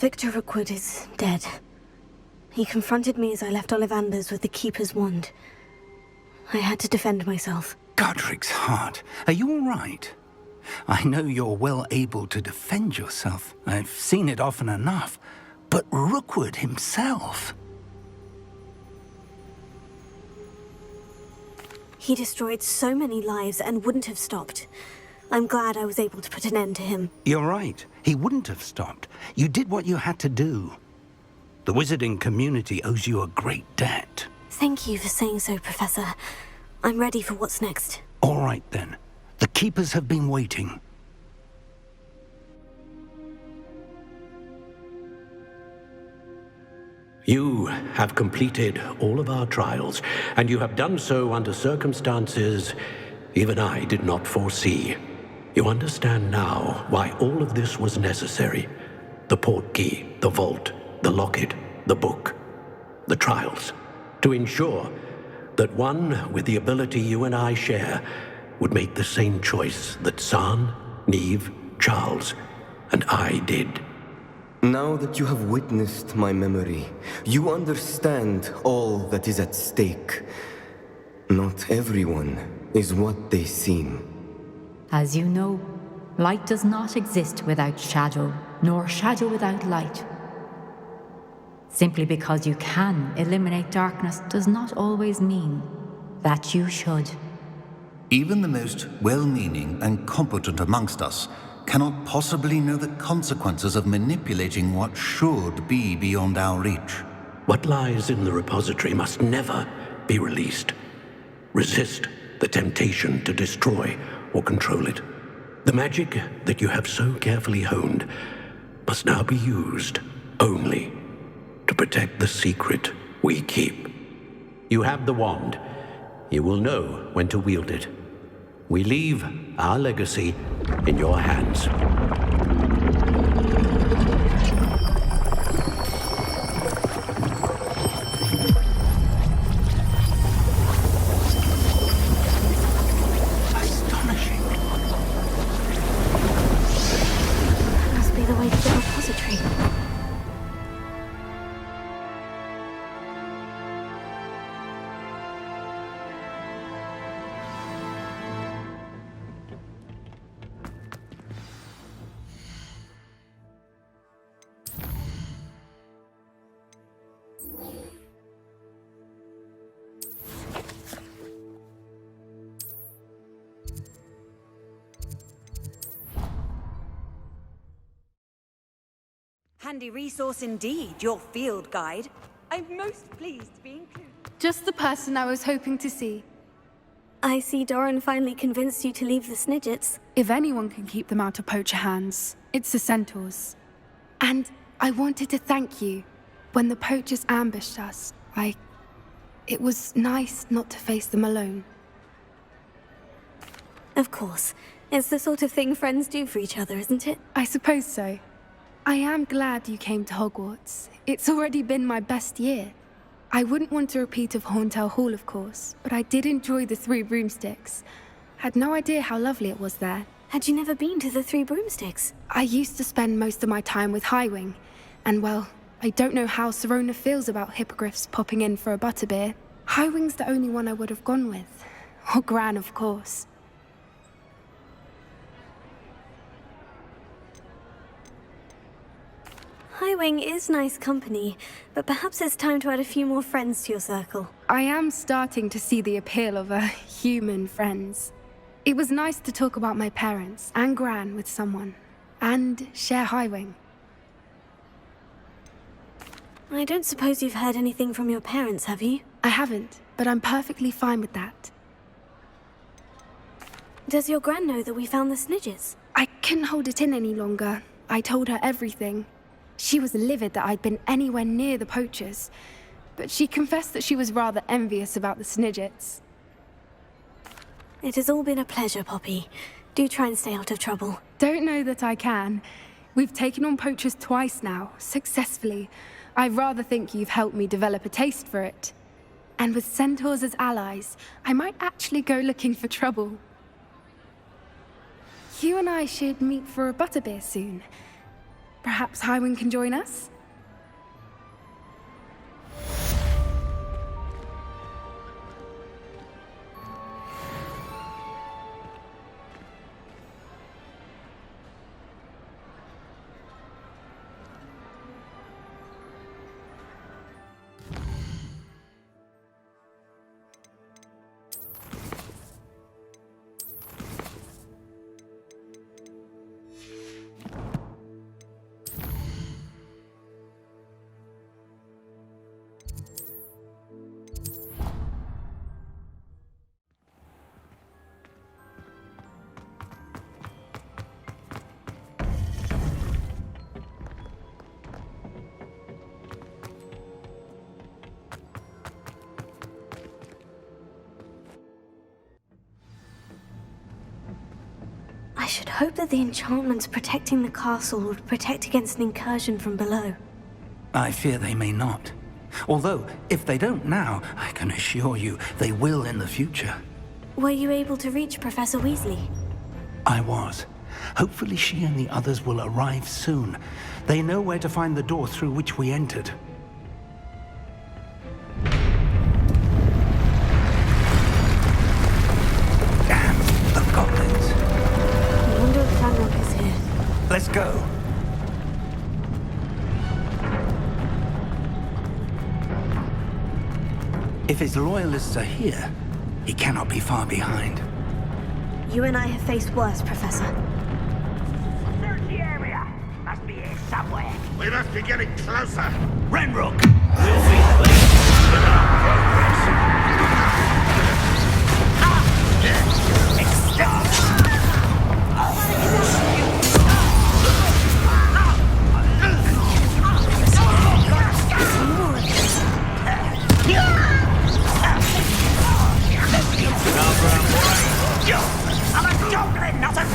Victor Rookwood is dead. He confronted me as I left Ollivander's with the Keeper's wand. I had to defend myself. Godric's heart. Are you all right? I know you're well able to defend yourself. I've seen it often enough. But Rookwood himself... He destroyed so many lives and wouldn't have stopped. I'm glad I was able to put an end to him. You're right. He wouldn't have stopped. You did what you had to do. The wizarding community owes you a great debt. Thank you for saying so, Professor. I'm ready for what's next. All right, then. The Keepers have been waiting. You have completed all of our trials, and you have done so under circumstances even I did not foresee. You understand now why all of this was necessary. The portkey, the vault, the locket, the book, the trials. To ensure that one with the ability you and I share would make the same choice that San, Neve, Charles, and I did. Now that you have witnessed my memory, you understand all that is at stake. Not everyone is what they seem. As you know, light does not exist without shadow, nor shadow without light. Simply because you can eliminate darkness does not always mean that you should. Even the most well-meaning and competent amongst us cannot possibly know the consequences of manipulating what should be beyond our reach. What lies in the repository must never be released. Resist the temptation to destroy or control it. The magic that you have so carefully honed must now be used only to protect the secret we keep. You have the wand. You will know when to wield it. We leave our legacy in your hands. Astonishing. Must be the way to the repository. Handy resource indeed, your field guide. I'm most pleased to be included. Just the person I was hoping to see. I see Doran finally convinced you to leave the Snidgets. If anyone can keep them out of poacher hands, it's the centaurs. And I wanted to thank you. When the poachers ambushed us, it was nice not to face them alone. Of course. It's the sort of thing friends do for each other, isn't it? I suppose so. I am glad you came to Hogwarts. It's already been my best year. I wouldn't want a repeat of Horntail Hall, of course, but I did enjoy the Three Broomsticks. Had no idea how lovely it was there. Had you never been to the Three Broomsticks? I used to spend most of my time with Highwing, and well, I don't know how Serona feels about hippogriffs popping in for a butterbeer. Highwing's the only one I would have gone with. Or Gran, of course. Highwing is nice company, but perhaps it's time to add a few more friends to your circle. I am starting to see the appeal of human friends. It was nice to talk about my parents and Gran with someone, and share Highwing. I don't suppose you've heard anything from your parents, have you? I haven't, but I'm perfectly fine with that. Does your Gran know that we found the Snidgets? I couldn't hold it in any longer. I told her everything. She was livid that I'd been anywhere near the poachers, but she confessed that she was rather envious about the Snidgets. It has all been a pleasure, Poppy. Do try and stay out of trouble. Don't know that I can. We've taken on poachers twice now, successfully. I rather think you've helped me develop a taste for it. And with centaurs as allies, I might actually go looking for trouble. You and I should meet for a butterbeer soon. Perhaps Highwind can join us? I should hope that the enchantments protecting the castle would protect against an incursion from below. I fear they may not. Although, if they don't now, I can assure you they will in the future. Were you able to reach Professor Weasley? I was. Hopefully she and the others will arrive soon. They know where to find the door through which we entered. Damn, the goblins. I wonder if Ranrok is here. Let's go. If his loyalists are here, he cannot be far behind. You and I have faced worse, Professor. Search the area. Must be here somewhere. We must be getting closer. Ranrok will be pleased with our progress. I'm a goblin, not a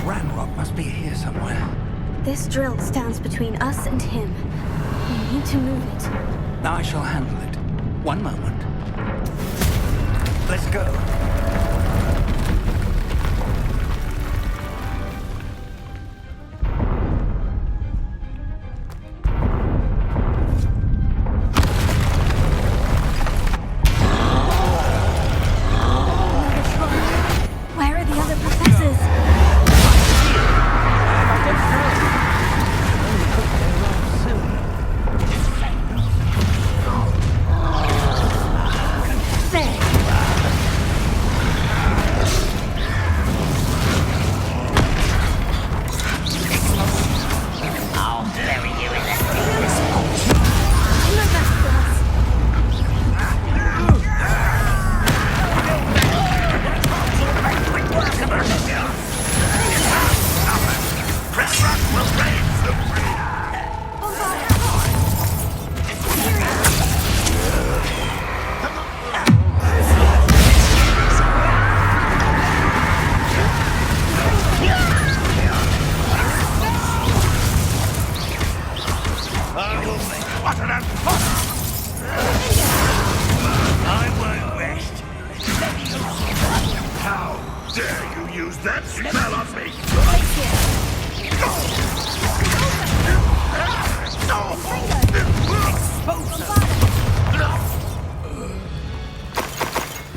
Ranrok must be here somewhere. This drill stands between us and him. We need to move it. I shall handle it. One moment. Let's go. Where are the other professors?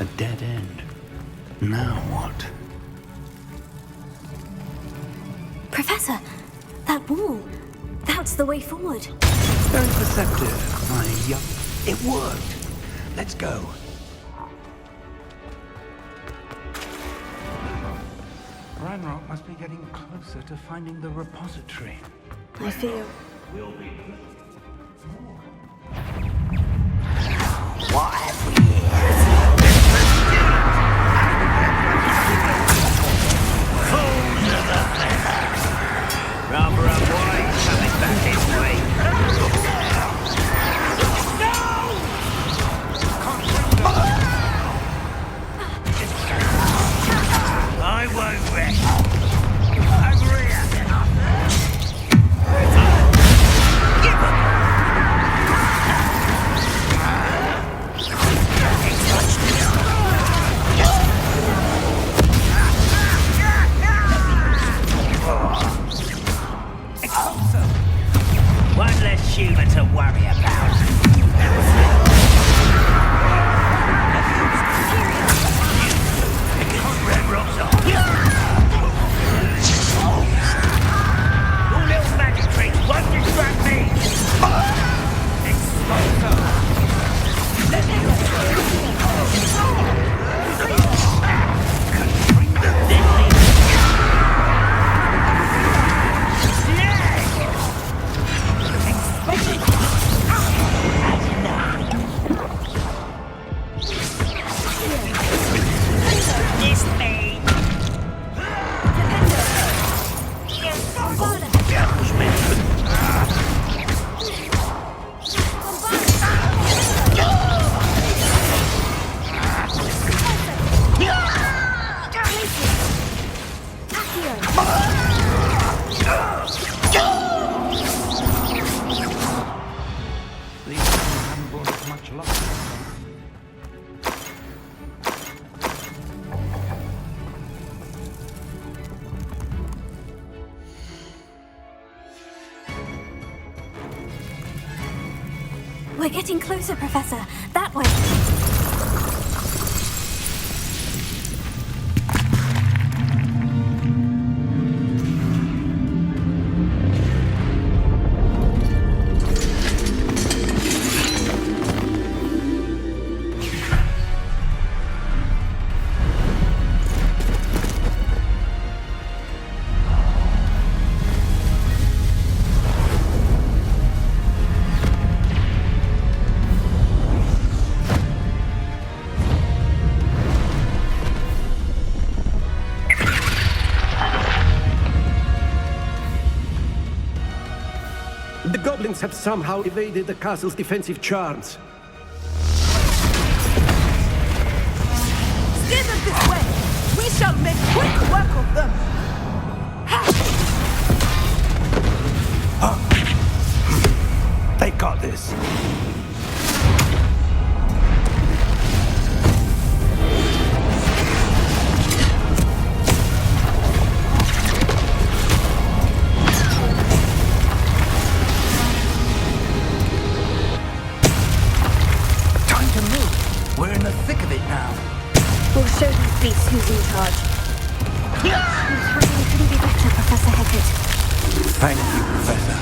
A dead end. Now what? Professor, that wall. That's the way forward. Very perceptive, my young... It worked. Let's go. Ranrok must be getting closer to finding the repository. I feel... What have we here? Fools of the feather. Rather unwise coming back this way. I won't rest. Over here. Give up. One less human to worry about. Ranrok's on. Your little magic tricks won't distract me. We're getting closer, Professor. That way. The goblins have somehow evaded the castle's defensive charms. Steer them this way! We shall make quick work of them! They got this. We're in the thick of it now. We'll show these beasts who's in charge. Your timing couldn't be better, Professor Heckert. Thank you, Professor.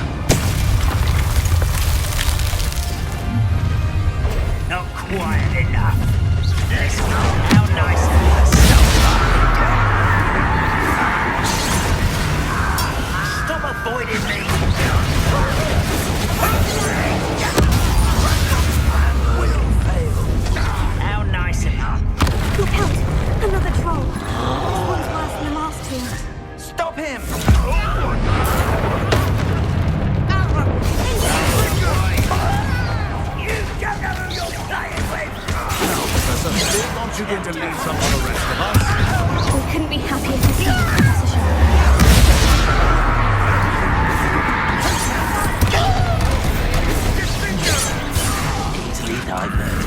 Not quiet enough. Let's go. How nice of you so far. Stop avoiding me. Look out! Another troll. This one's worse than the last two. Stop him! You don't know who you're playing with! Now, Professor, still don't you going to lead some for the rest of us? We couldn't be happier to see you, Professor Shaw. Easily diverted.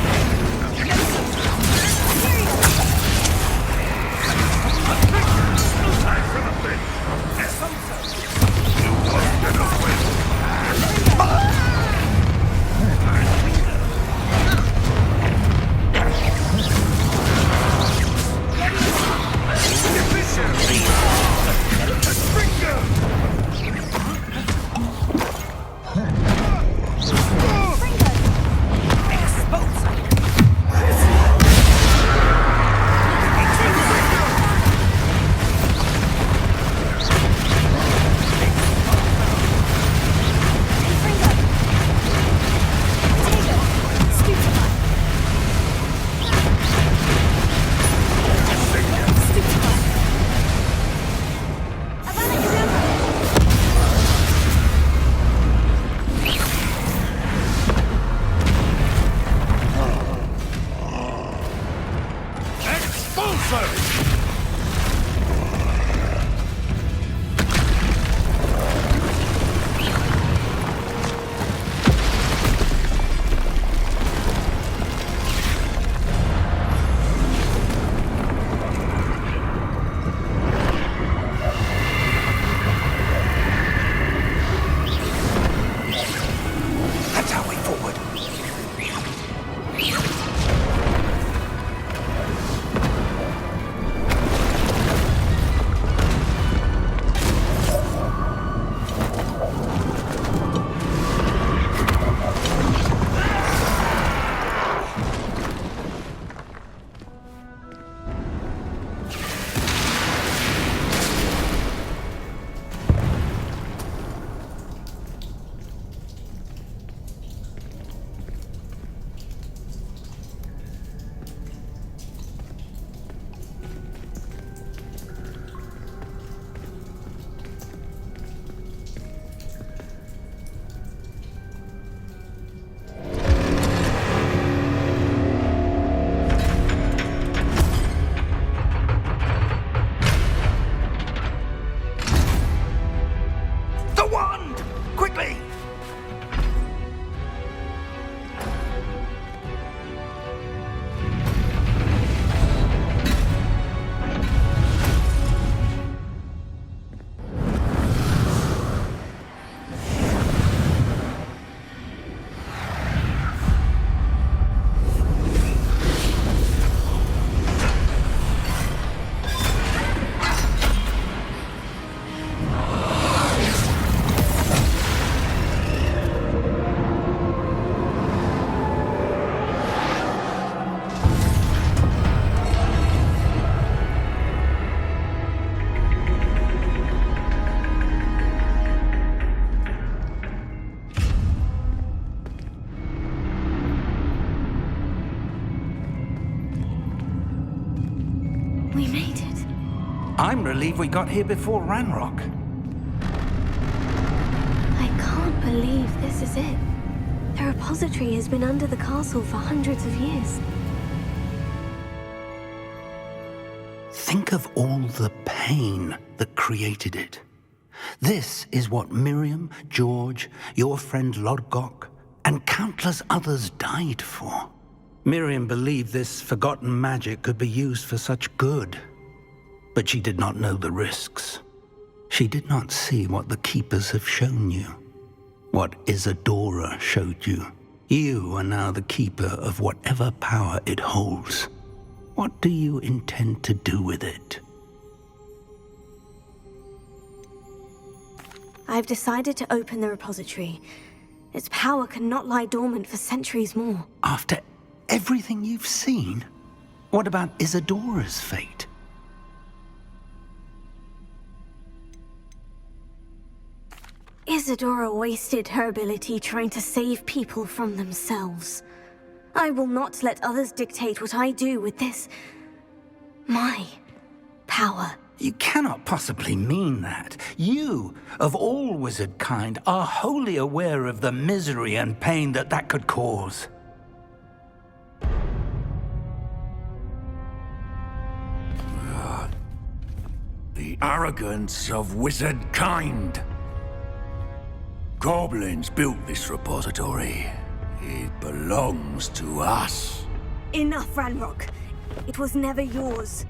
believe we got here before Ranrok. I can't believe this is it. The repository has been under the castle for hundreds of years. Think of all the pain that created it. This is what Miriam, George, your friend Lodgok, and countless others died for. Miriam believed this forgotten magic could be used for such good, but she did not know the risks. She did not see what the Keepers have shown you, what Isadora showed you. You are now the Keeper of whatever power it holds. What do you intend to do with it? I've decided to open the repository. Its power cannot lie dormant for centuries more. After everything you've seen, what about Isadora's fate? Isadora wasted her ability trying to save people from themselves. I will not let others dictate what I do with this. My power. You cannot possibly mean that. You, of all wizard kind, are wholly aware of the misery and pain that could cause. The arrogance of wizard kind. Goblins built this repository. It belongs to us. Enough, Ranrok. It was never yours.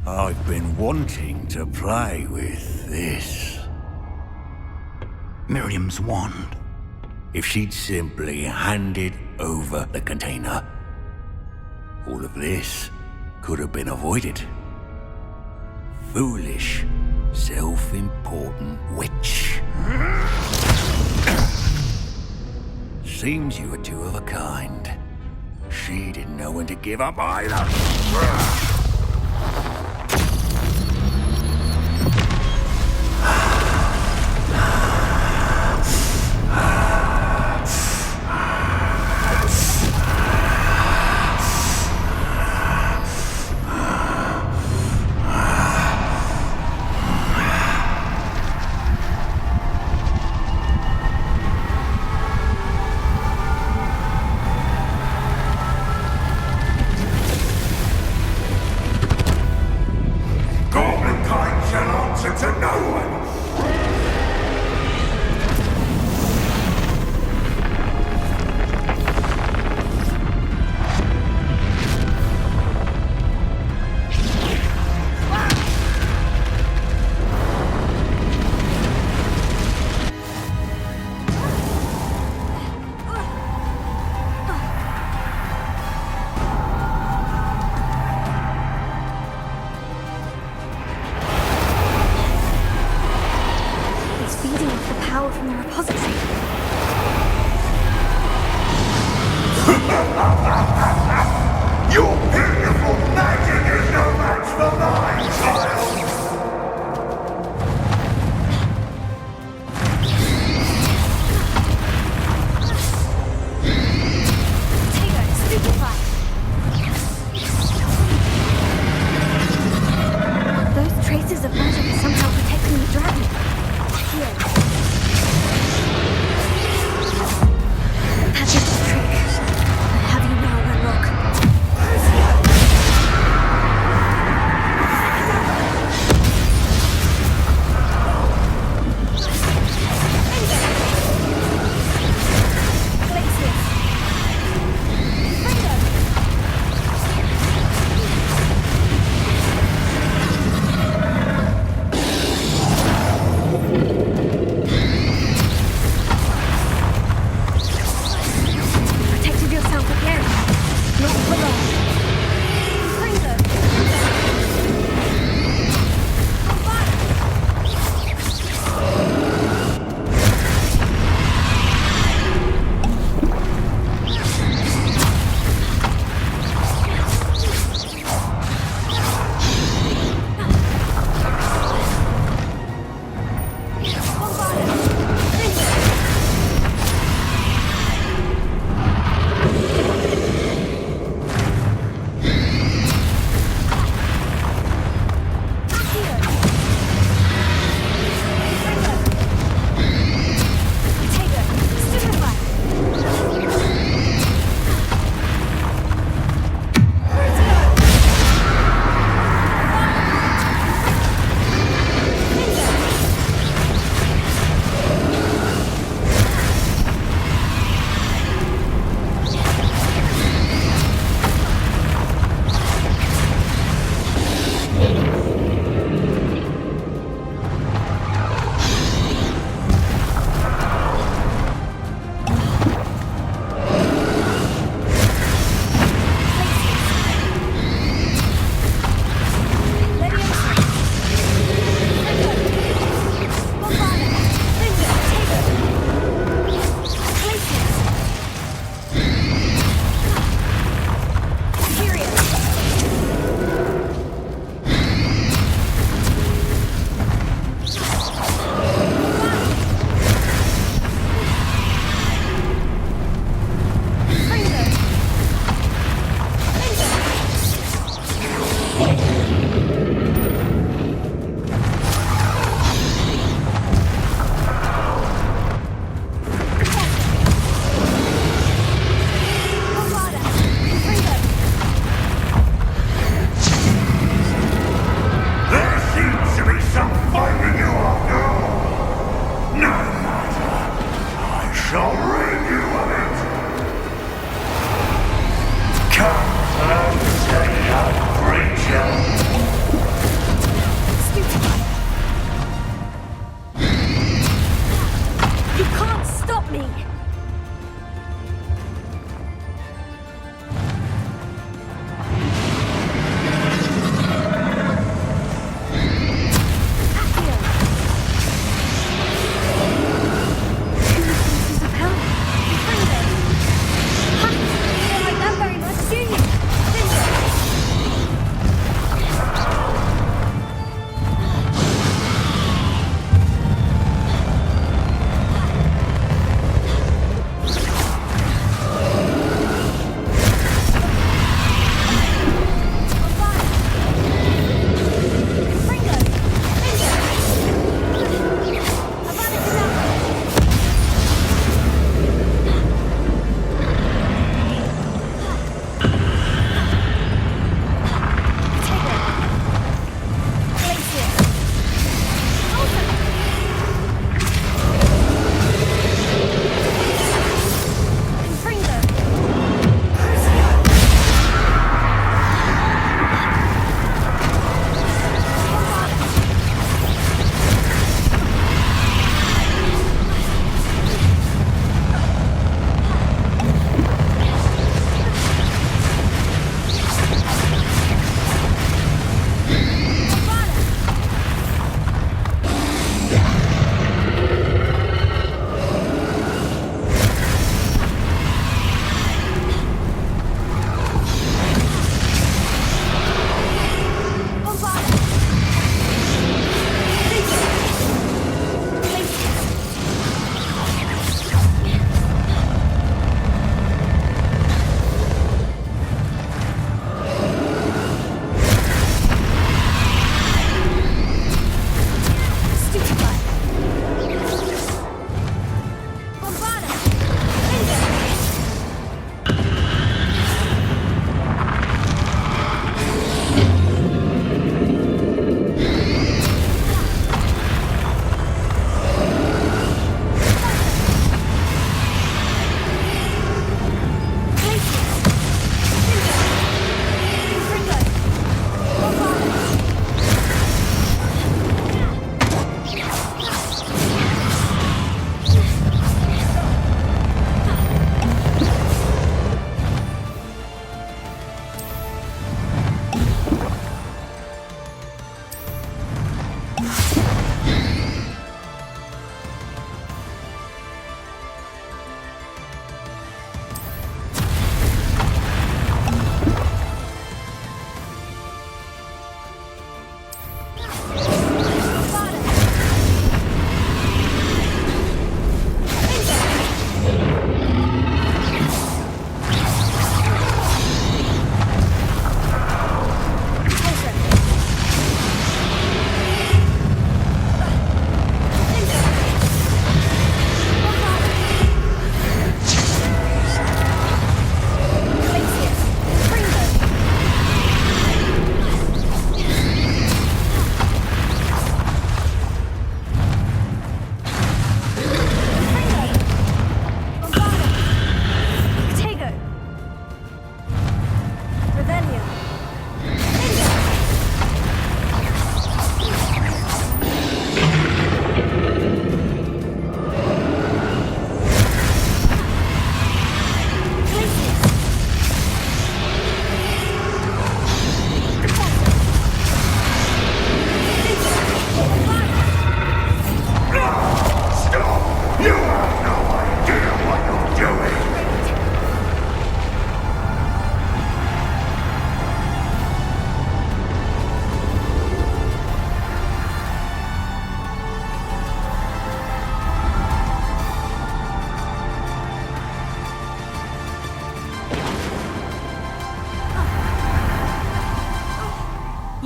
I've been wanting to play with this. Miriam's wand. If she'd simply handed over the container, all of this could have been avoided. Foolish, self-important witch. Seems you were two of a kind. She didn't know when to give up either.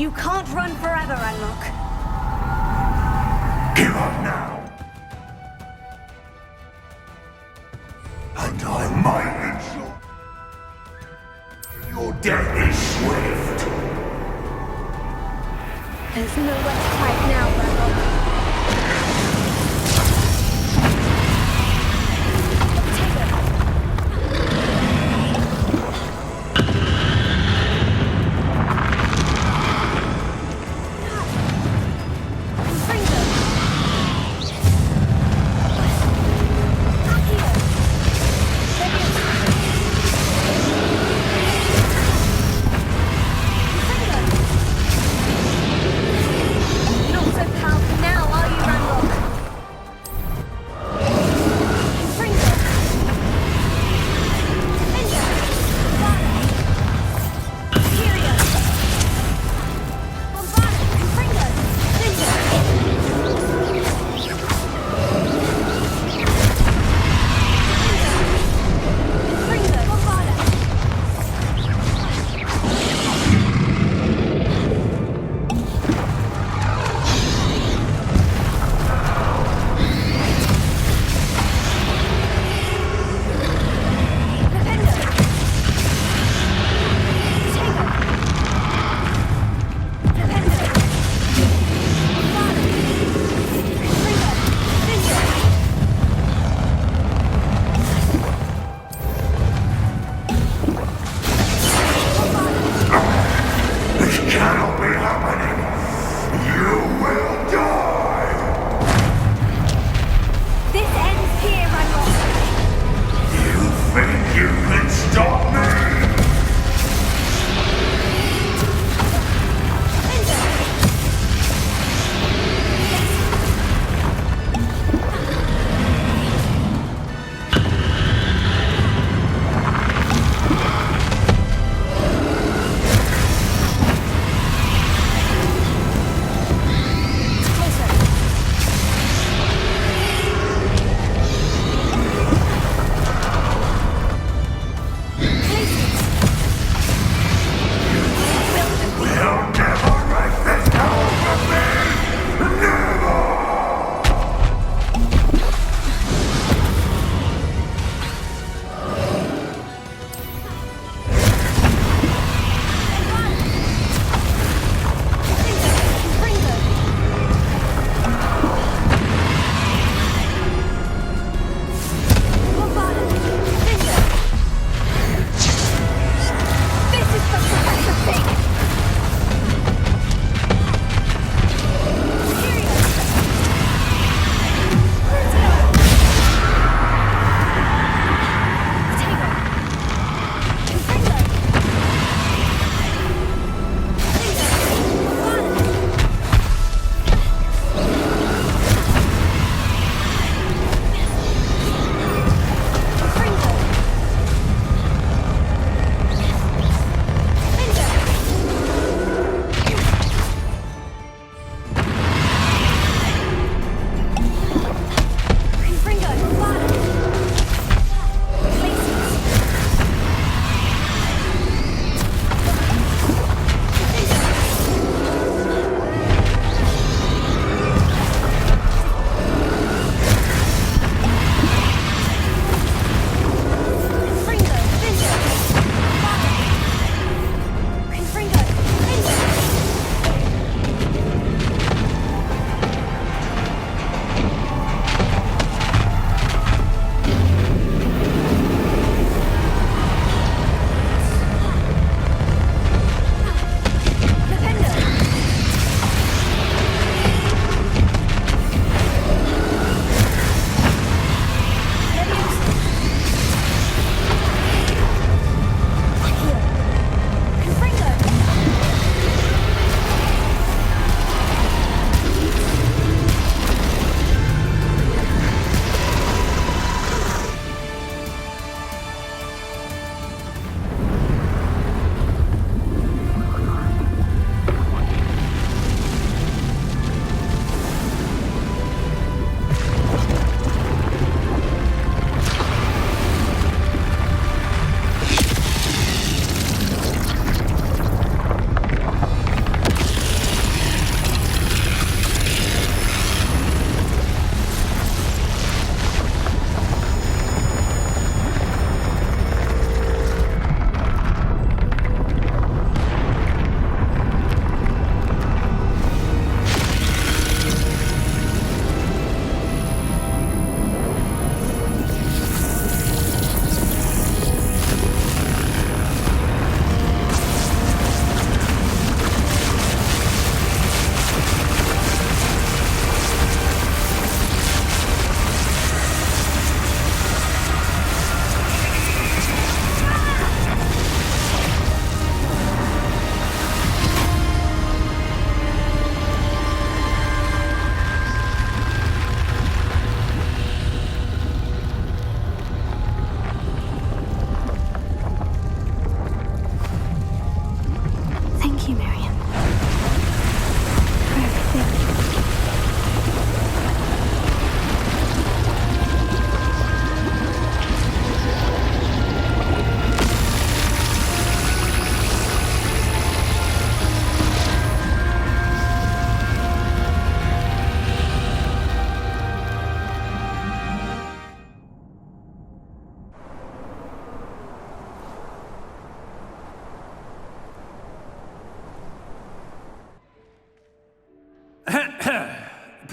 You can't run forever, Ranrok. Give up now! And I might ensure your death is swift. There's nowhere to hide now, Ranrok.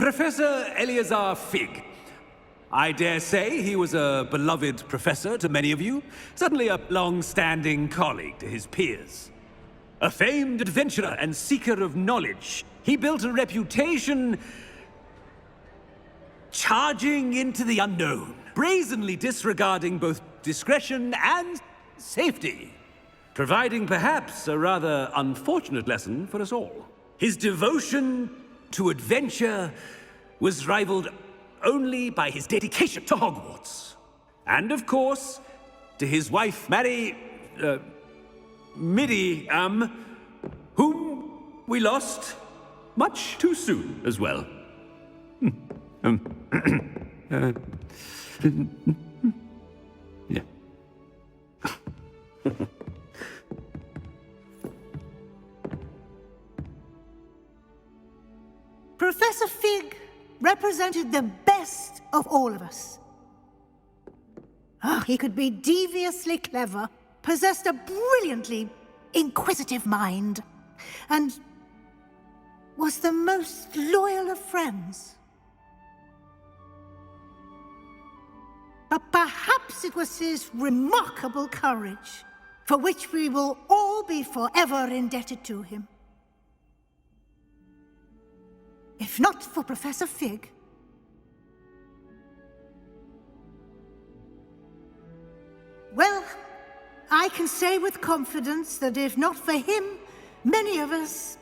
Professor Eleazar Fig. I dare say he was a beloved professor to many of you, certainly a long-standing colleague to his peers. A famed adventurer and seeker of knowledge, he built a reputation charging into the unknown, brazenly disregarding both discretion and safety, providing perhaps a rather unfortunate lesson for us all. His devotion to adventure was rivaled only by his dedication to Hogwarts. And of course, to his wife, Midi, whom we lost much too soon as well. Yeah. Professor Fig represented the best of all of us. He could be deviously clever, possessed a brilliantly inquisitive mind, and was the most loyal of friends. But perhaps it was his remarkable courage, for which we will all be forever indebted to him. If not for Professor Fig, well, I can say with confidence that if not for him, many of us,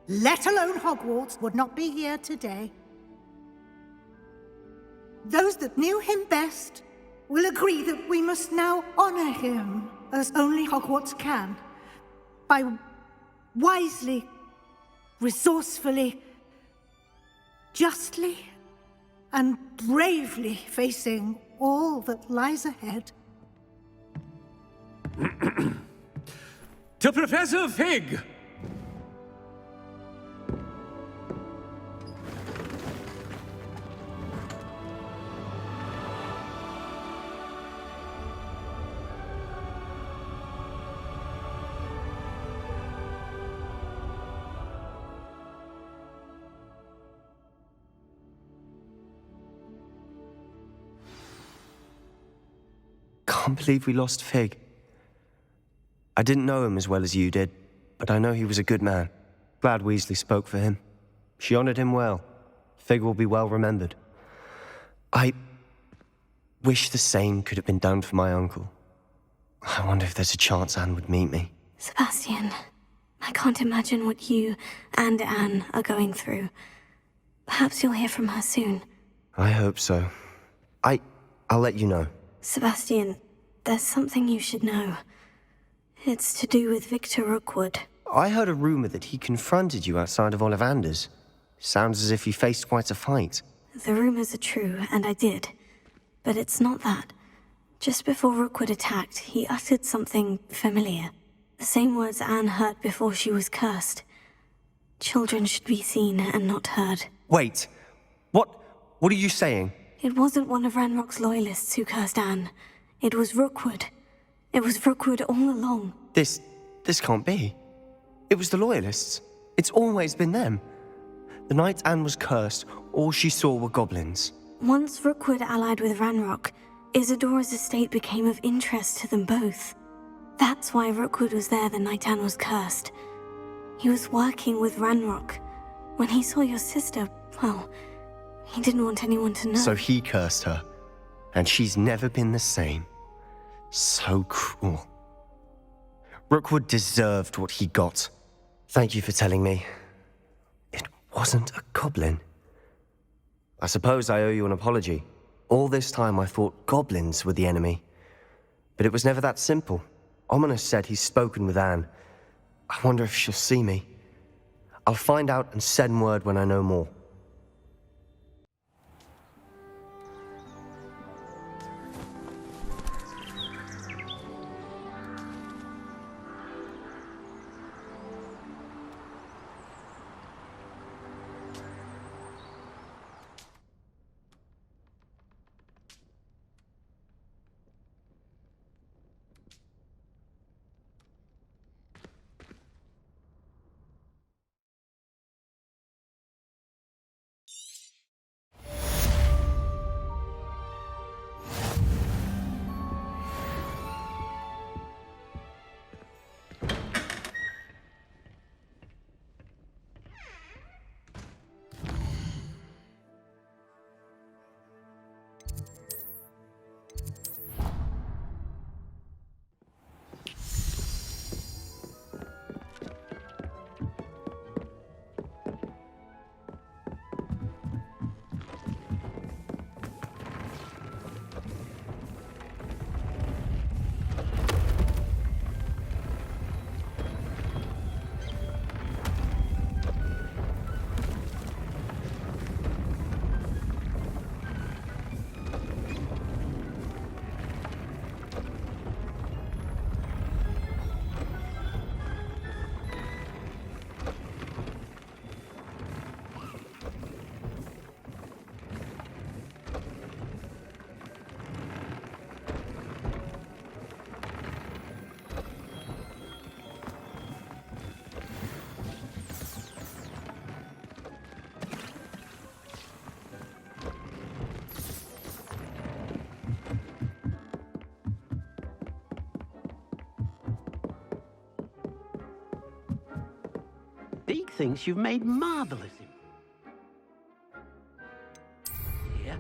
let alone Hogwarts, would not be here today. Those that knew him best will agree that we must now honor him as only Hogwarts can, by wisely, resourcefully, justly, and bravely facing all that lies ahead. To Professor Fig! Can't believe we lost Fig. I didn't know him as well as you did, but I know he was a good man. Glad Weasley spoke for him. She honored him well. Fig will be well remembered. I wish the same could have been done for my uncle. I wonder if there's a chance Anne would meet me. Sebastian, I can't imagine what you and Anne are going through. Perhaps you'll hear from her soon. I hope so. I'll let you know. Sebastian, there's something you should know. It's to do with Victor Rookwood. I heard a rumor that he confronted you outside of Ollivander's. Sounds as if he faced quite a fight. The rumors are true, and I did. But it's not that. Just before Rookwood attacked, he uttered something familiar. The same words Anne heard before she was cursed. Children should be seen and not heard. Wait, what are you saying? It wasn't one of Ranrock's loyalists who cursed Anne. It was Rookwood. It was Rookwood all along. This can't be. It was the Loyalists. It's always been them. The night Anne was cursed, all she saw were goblins. Once Rookwood allied with Ranrock, Isadora's estate became of interest to them both. That's why Rookwood was there the night Anne was cursed. He was working with Ranrock. When he saw your sister, well, he didn't want anyone to know. So he cursed her, and she's never been the same. So cruel. Rookwood deserved what he got. Thank you for telling me. It wasn't a goblin. I suppose I owe you an apology. All this time I thought goblins were the enemy. But it was never that simple. Ominous said he's spoken with Anne. I wonder if she'll see me. I'll find out and send word when I know more. thinks you've made marvelous. Here.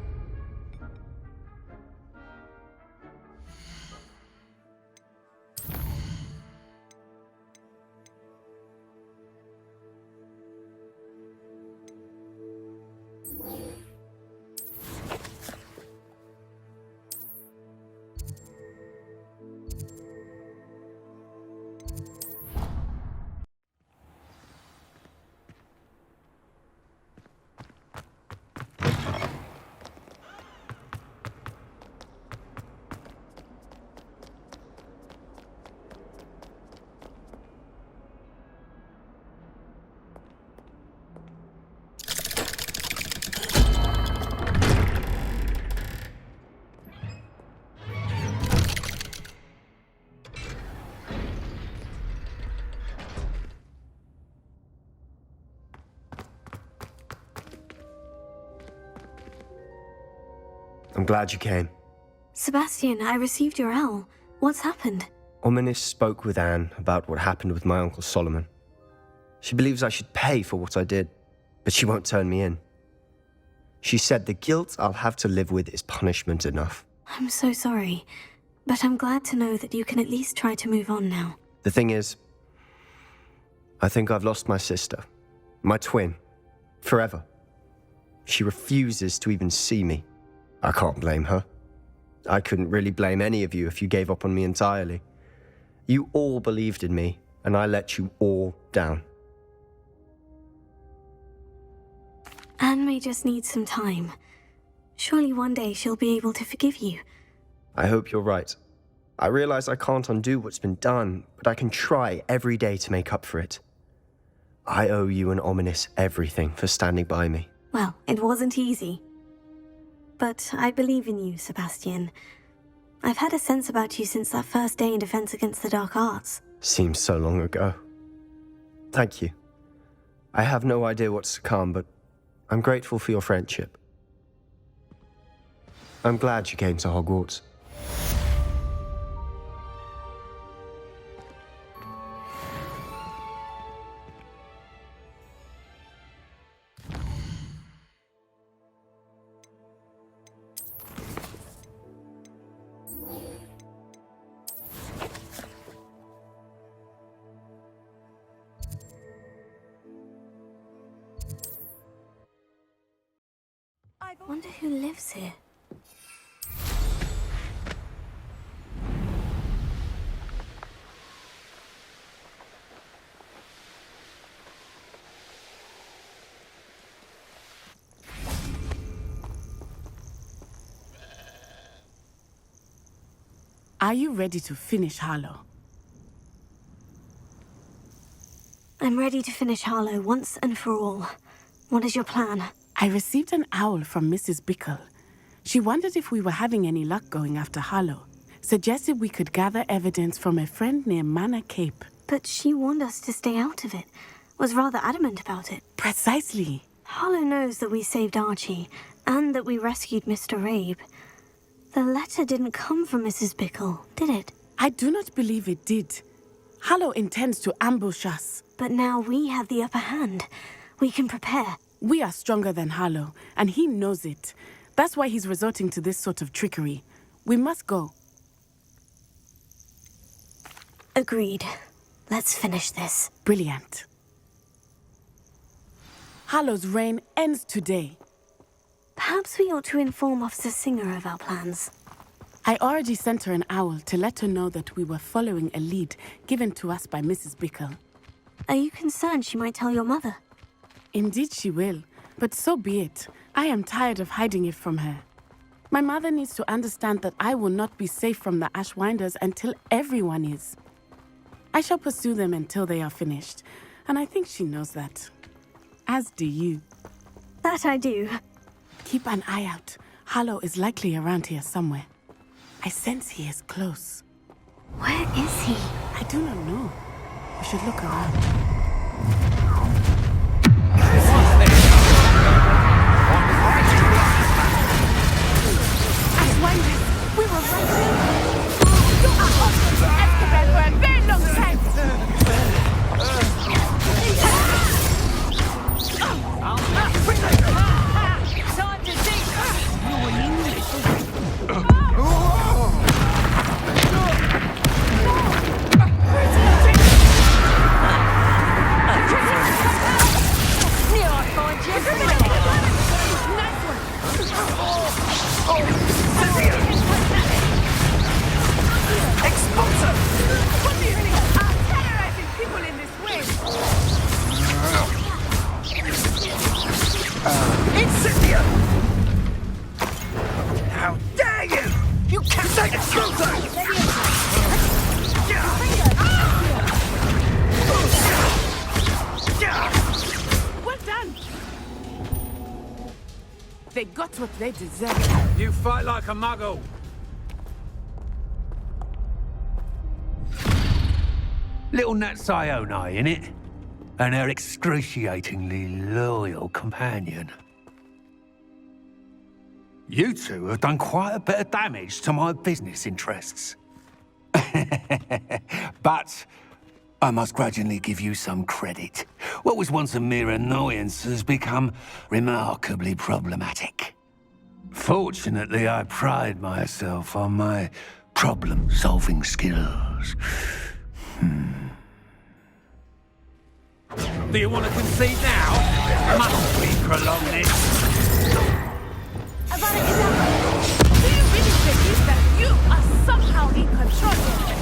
I'm glad you came. Sebastian, I received your L. What's happened? Ominis spoke with Anne about what happened with my Uncle Solomon. She believes I should pay for what I did, but she won't turn me in. She said the guilt I'll have to live with is punishment enough. I'm so sorry, but I'm glad to know that you can at least try to move on now. The thing is, I think I've lost my sister, my twin, forever. She refuses to even see me. I can't blame her. I couldn't really blame any of you if you gave up on me entirely. You all believed in me, and I let you all down. Anne may just need some time. Surely one day she'll be able to forgive you. I hope you're right. I realize I can't undo what's been done, but I can try every day to make up for it. I owe you and Ominis everything for standing by me. Well, it wasn't easy. But I believe in you, Sebastian. I've had a sense about you since that first day in Defense Against the Dark Arts. Seems so long ago. Thank you. I have no idea what's to come, but I'm grateful for your friendship. I'm glad you came to Hogwarts. Wonder who lives here. Are you ready to finish Harlow? I'm ready to finish Harlow once and for all. What is your plan? I received an owl from Mrs. Bickle. She wondered if we were having any luck going after Harlow. Suggested we could gather evidence from a friend near Manor Cape. But she warned us to stay out of it. Was rather adamant about it. Precisely. Harlow knows that we saved Archie, and that we rescued Mr. Rabe. The letter didn't come from Mrs. Bickle, did it? I do not believe it did. Harlow intends to ambush us. But now we have the upper hand. We can prepare. We are stronger than Harlow, and he knows it. That's why he's resorting to this sort of trickery. We must go. Agreed. Let's finish this. Brilliant. Harlow's reign ends today. Perhaps we ought to inform Officer Singer of our plans. I already sent her an owl to let her know that we were following a lead given to us by Mrs. Bickle. Are you concerned she might tell your mother? Indeed she will, but so be it. I am tired of hiding it from her. My mother needs to understand that I will not be safe from the Ashwinders until everyone is. I shall pursue them until they are finished, and I think she knows that. As do you. That I do. Keep an eye out. Harlow is likely around here somewhere. I sense he is close. Where is he? I do not know. We should look around. Ashwinders, we were right. You are off to Azkaban for a very long time. Expulsor! What do you think? I'm terrorizing people in this way. Incendio! How dare you! You can't take Expulsor! Well done. They got what they deserve. You fight like a muggle. Little Nat Sione, innit? And her excruciatingly loyal companion. You two have done quite a bit of damage to my business interests. But I must grudgingly give you some credit. What was once a mere annoyance has become remarkably problematic. Fortunately, I pride myself on my problem-solving skills. Do you want to concede now? Must we prolong this? Do you really believe that you are somehow in control of it?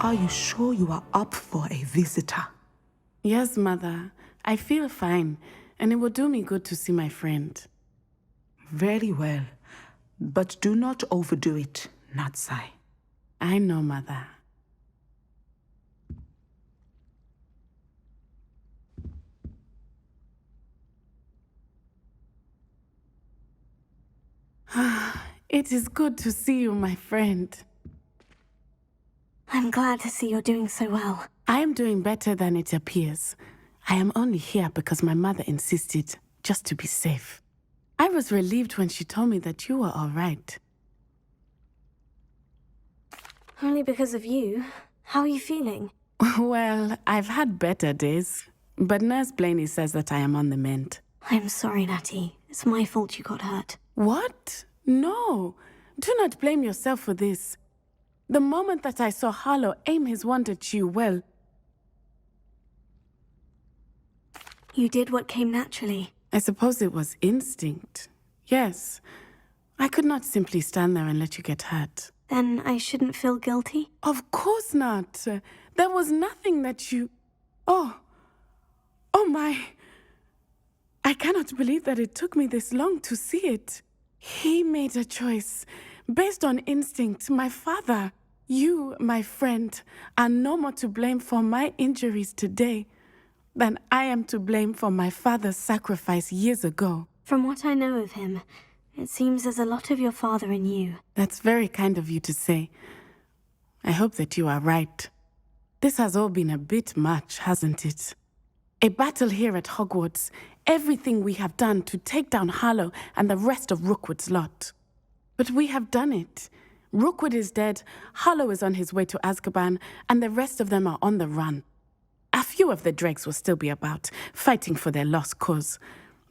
Are you sure you are up for a visitor? Yes, Mother. I feel fine, and it will do me good to see my friend. Very well. But do not overdo it, Natsai. I know, Mother. It is good to see you, my friend. I'm glad to see you're doing so well. I am doing better than it appears. I am only here because my mother insisted, just to be safe. I was relieved when she told me that you were all right. Only because of you. How are you feeling? Well, I've had better days, but Nurse Blaney says that I am on the mend. I'm sorry, Natty. It's my fault you got hurt. What? No. Do not blame yourself for this. The moment that I saw Harlow aim his wand at you, well... You did what came naturally. I suppose it was instinct. Yes. I could not simply stand there and let you get hurt. Then I shouldn't feel guilty? Of course not. There was nothing that you... Oh my... I cannot believe that it took me this long to see it. He made a choice. Based on instinct, my father, you, my friend, are no more to blame for my injuries today than I am to blame for my father's sacrifice years ago. From what I know of him, it seems there's a lot of your father in you. That's very kind of you to say. I hope that you are right. This has all been a bit much, hasn't it? A battle here at Hogwarts, everything we have done to take down Harlow and the rest of Rookwood's lot. But we have done it. Rookwood is dead, Harlow is on his way to Azkaban, and the rest of them are on the run. A few of the dregs will still be about, fighting for their lost cause.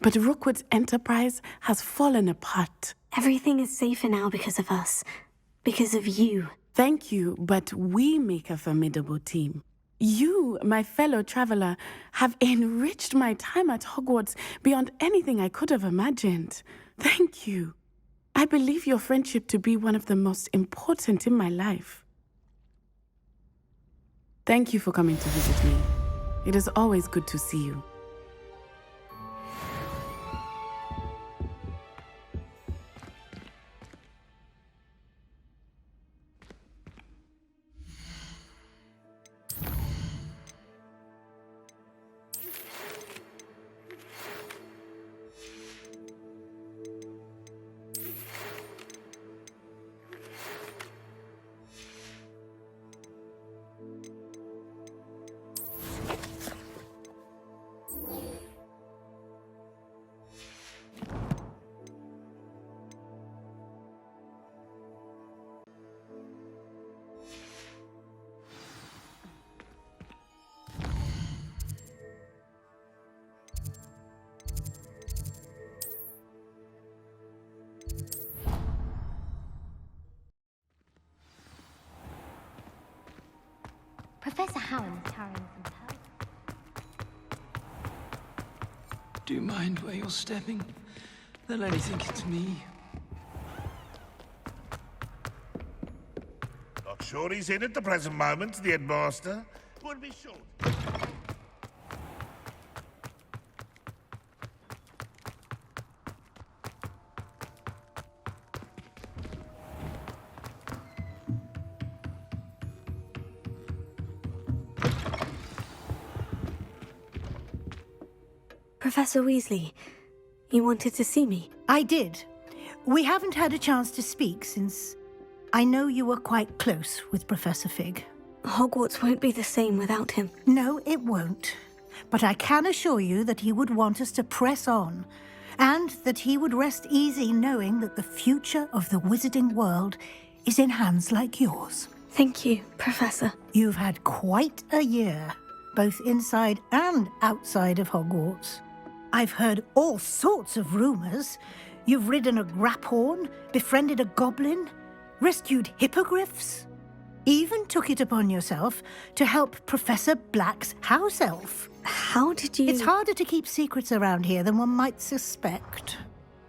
But Rookwood's enterprise has fallen apart. Everything is safer now because of us. Because of you. Thank you, but we make a formidable team. You, my fellow traveler, have enriched my time at Hogwarts beyond anything I could have imagined. Thank you. I believe your friendship to be one of the most important in my life. Thank you for coming to visit me. It is always good to see you. Professor Howard is carrying some help. Do you mind where you're stepping? They'll only think it's me. Not sure he's in at the present moment, the headmaster. Would be short. Professor Weasley, you wanted to see me? I did. We haven't had a chance to speak since I know you were quite close with Professor Fig. Hogwarts won't be the same without him. No, it won't. But I can assure you that he would want us to press on, and that he would rest easy knowing that the future of the wizarding world is in hands like yours. Thank you, Professor. You've had quite a year, both inside and outside of Hogwarts. I've heard all sorts of rumors. You've ridden a graphorn, befriended a goblin, rescued hippogriffs, even took it upon yourself to help Professor Black's house elf. How did you... It's harder to keep secrets around here than one might suspect.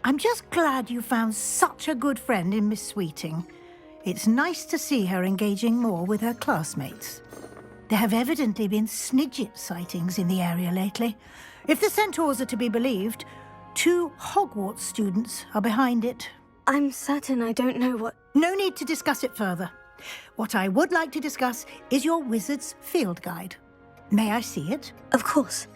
I'm just glad you found such a good friend in Miss Sweeting. It's nice to see her engaging more with her classmates. There have evidently been Snidget sightings in the area lately. If the centaurs are to be believed, 2 Hogwarts students are behind it. I'm certain I don't know what... No need to discuss it further. What I would like to discuss is your wizard's field guide. May I see it? Of course.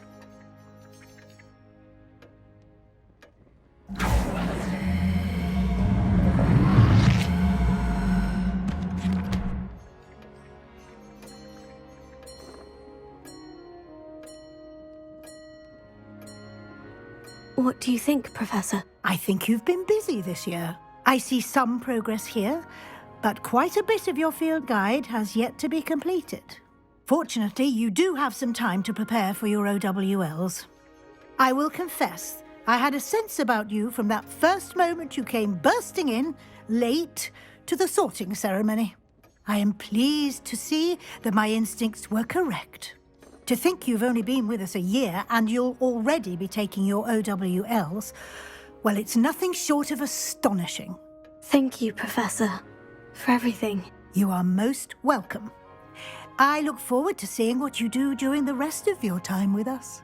What do you think, Professor? I think you've been busy this year. I see some progress here, but quite a bit of your field guide has yet to be completed. Fortunately, you do have some time to prepare for your OWLs. I will confess, I had a sense about you from that first moment you came bursting in, late, to the sorting ceremony. I am pleased to see that my instincts were correct. To think you've only been with us a year and you'll already be taking your OWLs, well, it's nothing short of astonishing. Thank you, Professor, for everything. You are most welcome. I look forward to seeing what you do during the rest of your time with us.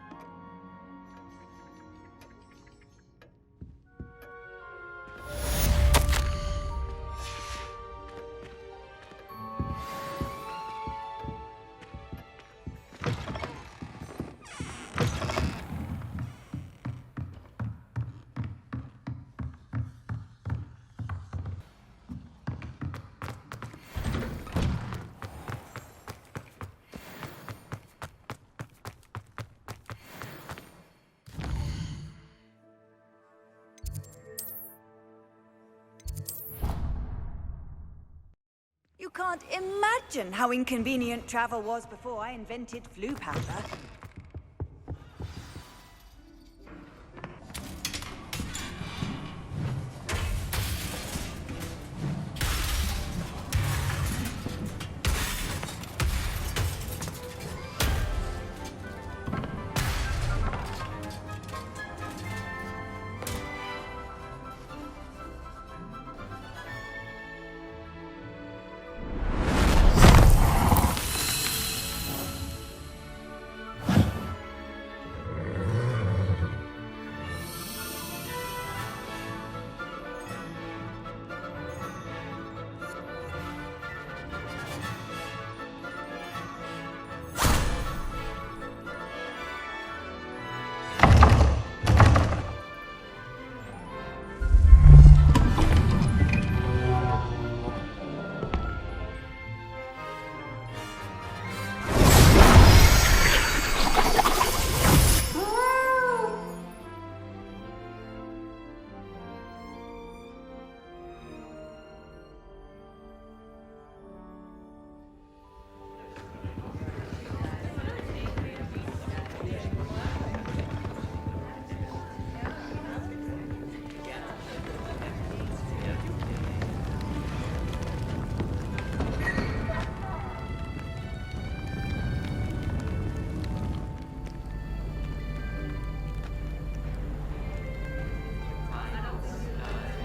You can't imagine how inconvenient travel was before I invented flu powder.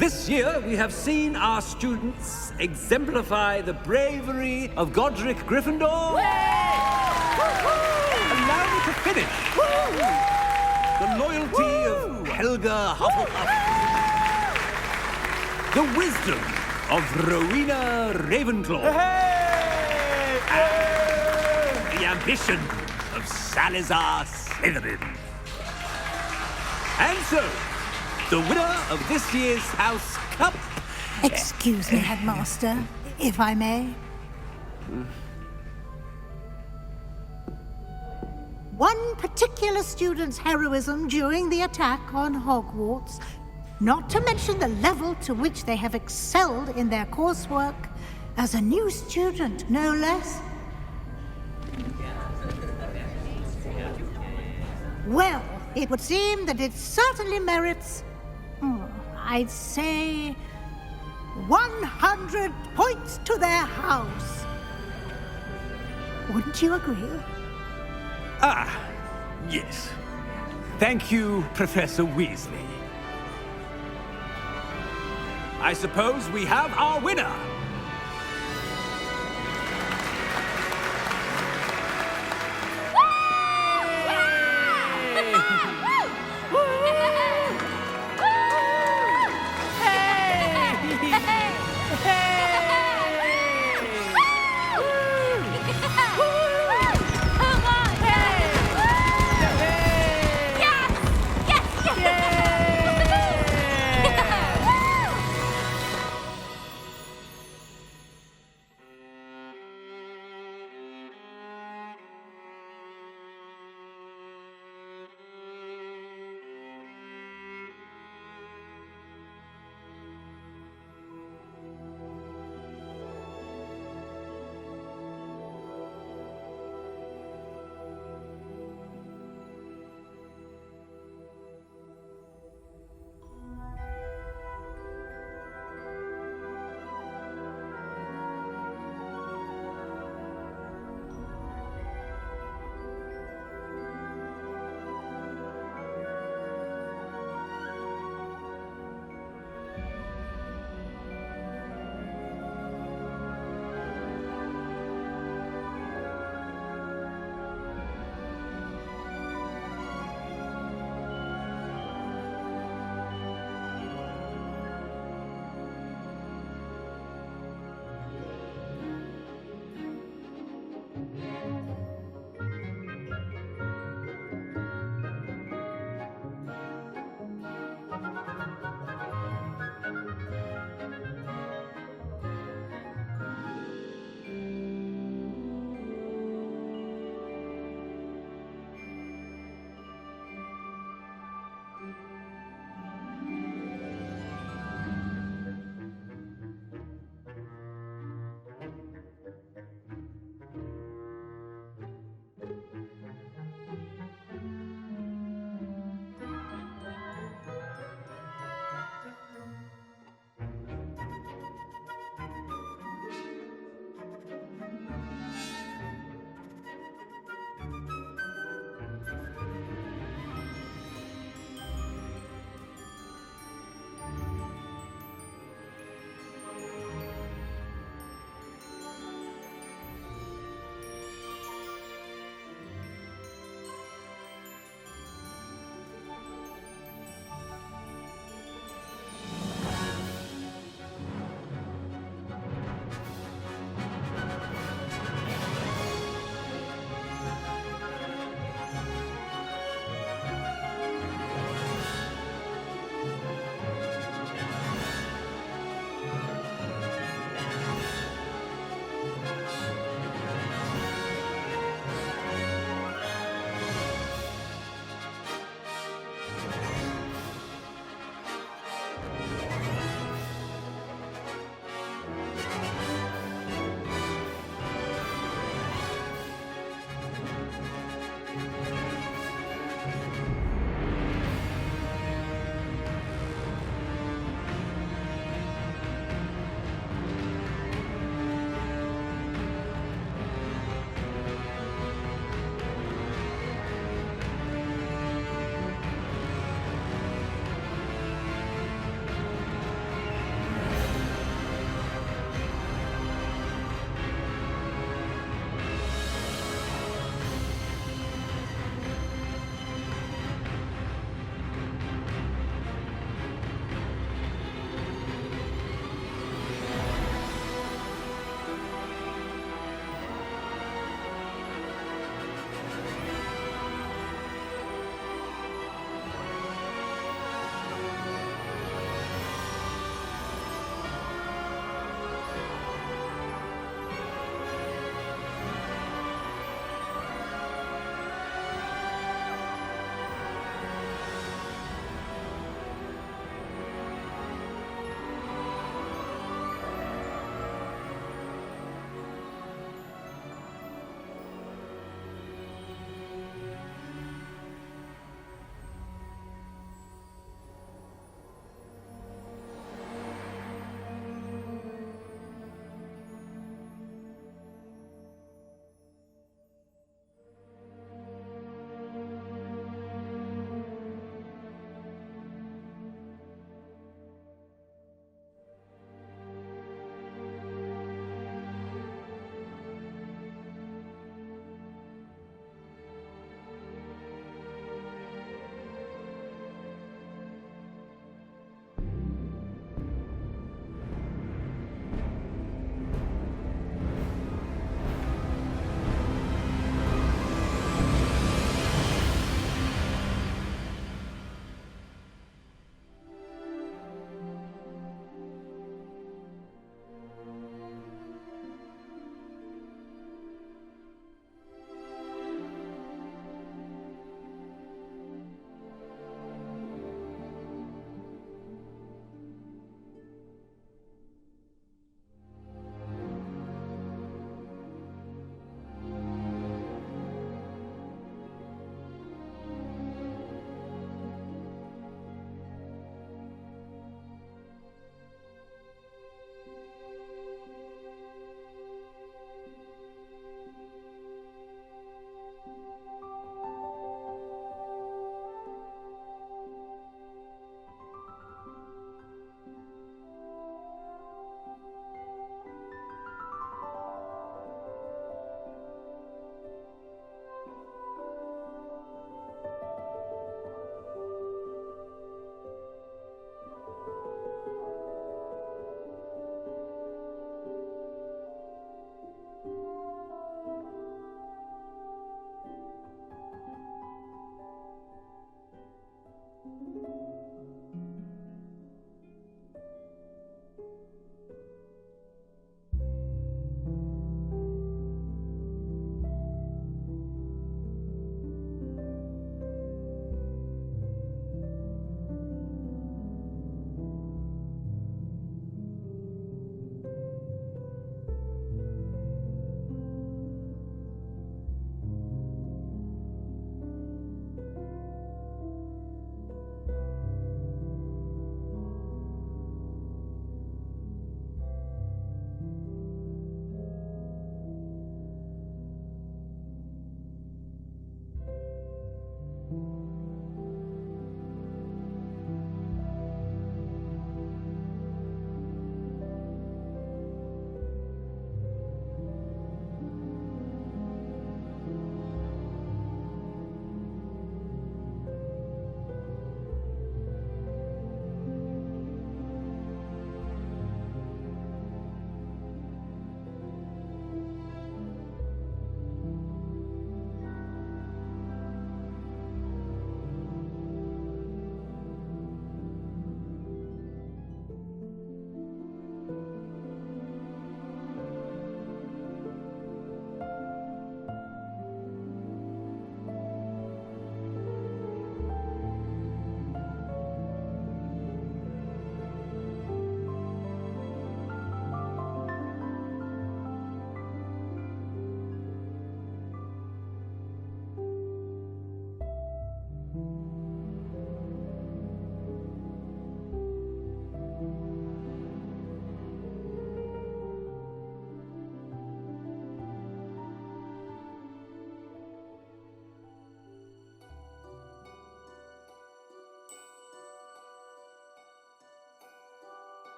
This year, we have seen our students exemplify the bravery of Godric Gryffindor. Allow me to finish. The loyalty of Helga Hufflepuff. The wisdom of Rowena Ravenclaw. And the ambition of Salazar Slytherin. And so, the winner of this year's House Cup... Excuse me, Headmaster, if I may. One particular student's heroism during the attack on Hogwarts, not to mention the level to which they have excelled in their coursework, as a new student, no less. Well, it would seem that it certainly merits, I'd say, 100 points to their house. Wouldn't you agree? Ah, yes. Thank you, Professor Weasley. I suppose we have our winner.